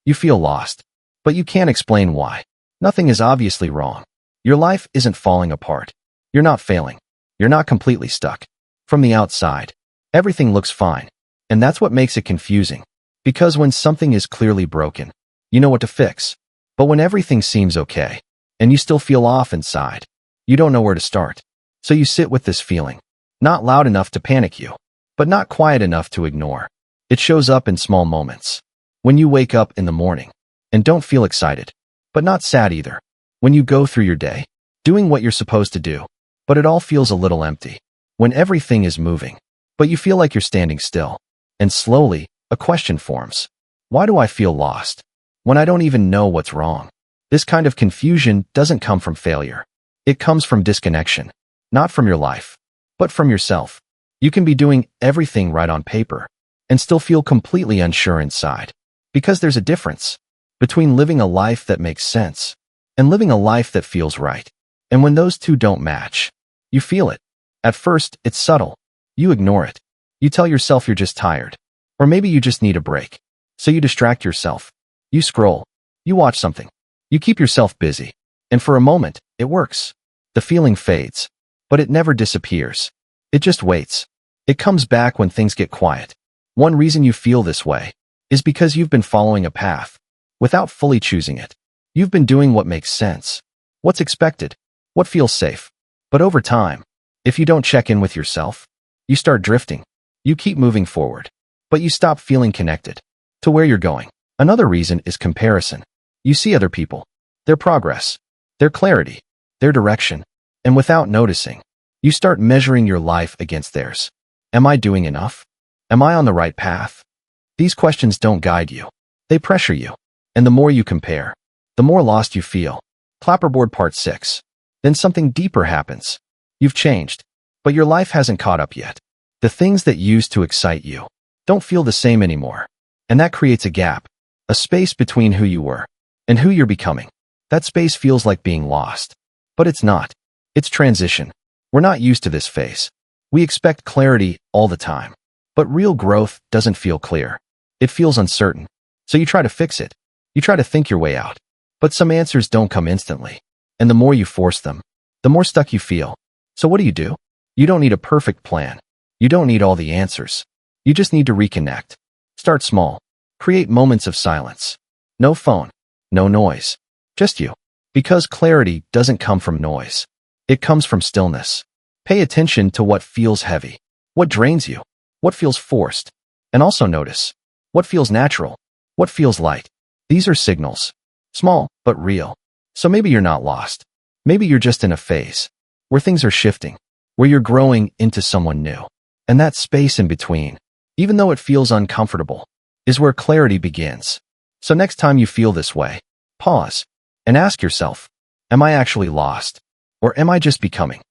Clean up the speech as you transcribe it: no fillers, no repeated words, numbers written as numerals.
You feel lost, but you can't explain why. Nothing is obviously wrong. Your life isn't falling apart. You're not failing. You're not completely stuck. From the outside, everything looks fine. And that's what makes it confusing. Because when something is clearly broken, you know what to fix. But when everything seems okay, and you still feel off inside, you don't know where to start. So you sit with this feeling. Not loud enough to panic you, but not quiet enough to ignore. It shows up in small moments. When you wake up in the morning and don't feel excited, but not sad either. When you go through your day, doing what you're supposed to do, but it all feels a little empty. When everything is moving, but you feel like you're standing still. And slowly, a question forms. Why do I feel lost when I don't even know what's wrong? This kind of confusion doesn't come from failure. It comes from disconnection, not from your life, but from yourself. You can be doing everything right on paper and still feel completely unsure inside. Because there's a difference between living a life that makes sense and living a life that feels right. And when those two don't match, you feel it. At first, it's subtle. You ignore it. You tell yourself you're just tired. Or maybe you just need a break. So you distract yourself. You scroll. You watch something. You keep yourself busy. And for a moment, it works. The feeling fades. But it never disappears. It just waits. It comes back when things get quiet. One reason you feel this way is because you've been following a path without fully choosing it. You've been doing what makes sense, what's expected, what feels safe. But over time, if you don't check in with yourself, you start drifting. You keep moving forward, but you stop feeling connected to where you're going. Another reason is comparison. You see other people, their progress, their clarity, their direction, and without noticing, you start measuring your life against theirs. Am I doing enough? Am I on the right path? These questions don't guide you. They pressure you. And the more you compare, the more lost you feel. Clapperboard Part 6. Then something deeper happens. You've changed, but your life hasn't caught up yet. The things that used to excite you don't feel the same anymore. And that creates a gap, a space between who you were and who you're becoming. That space feels like being lost. But it's not. It's transition. We're not used to this phase. We expect clarity all the time. But real growth doesn't feel clear. It feels uncertain. So you try to fix it. You try to think your way out. But some answers don't come instantly. And the more you force them, the more stuck you feel. So what do? You don't need a perfect plan. You don't need all the answers. You just need to reconnect. Start small. Create moments of silence. No phone. No noise. Just you. Because clarity doesn't come from noise. It comes from stillness. Pay attention to what feels heavy. What drains you? What feels forced? And also notice what feels natural. What feels light. These are signals. Small, but real. So maybe you're not lost. Maybe you're just in a phase where things are shifting, where you're growing into someone new. And that space in between, even though it feels uncomfortable, is where clarity begins. So next time you feel this way, pause and ask yourself, am I actually lost? Or am I just becoming?